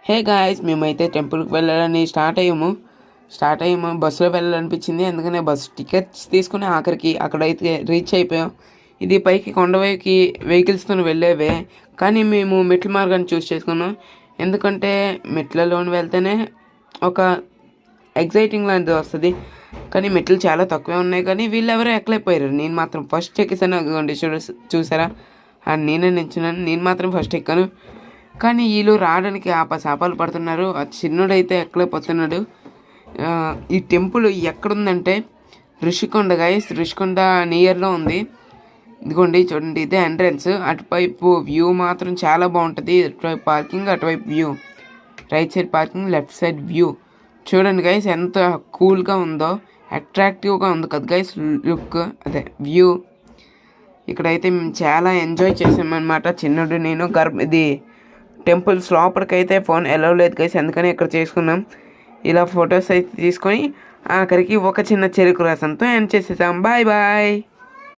Hey guys, మేమైతే టెంపుల్కి వెళ్ళాలని స్టార్ట్ అయ్యాము. బస్సులో వెళ్ళాలనిపించింది, అందుకనే బస్సు టికెట్స్ తీసుకుని ఆఖరికి అక్కడైతే రీచ్ అయిపోయాం. ఇది పైకి కొండవైకి వెహికల్స్తో వెళ్ళేవే, కానీ మేము మెట్ల మార్గాన్ని చూస్ చేసుకున్నాం. ఎందుకంటే మెట్లలో వెళ్తేనే ఒక ఎగ్జైటింగ్ లాంటిది వస్తుంది. కానీ మెట్లు చాలా తక్కువే ఉన్నాయి, కానీ వీళ్ళెవరో ఎక్కలేకపోయారు. నేను మాత్రం ఫస్ట్ ఎక్కేసాను. అదిగోండి చూసారా, నేనే నించున్నాను. నేను మాత్రం ఫస్ట్ ఎక్కాను. కానీ వీళ్ళు రావడానికి ఆపసాపాలు పడుతున్నారు. ఆ చిన్నోడైతే ఎక్కలేకపోతున్నాడు. ఈ టెంపుల్ ఎక్కడుందంటే ఋషికొండ గైస్. ఋషికొండ నియర్లో ఉంది. ఇదిగోండి చూడండి, ఇదే ఎంట్రన్స్. అటువైపు వ్యూ మాత్రం చాలా బాగుంటుంది. ఇటువైపు పార్కింగ్, అటువైపు view. Right side parking, left side view. చూడండి గైస్ ఎంత కూల్గా ఉందో, అట్రాక్టివ్గా ఉంది కదా గైస్ లుక్, అదే వ్యూ. ఇక్కడైతే మేము చాలా ఎంజాయ్ చేసామన్నమాట, చిన్నోడు నేను. ఇది టెంపుల్స్ లోపలికైతే ఫోన్ ఎలవ్ లేదు గైస్, అందుకని ఇక్కడ చేసుకున్నాం. ఇలా ఫొటోస్ అయితే తీసుకొని ఆఖరికి ఒక చిన్న చెరుకు రసంతో ఎండ్ చేసేసాం. Bye bye.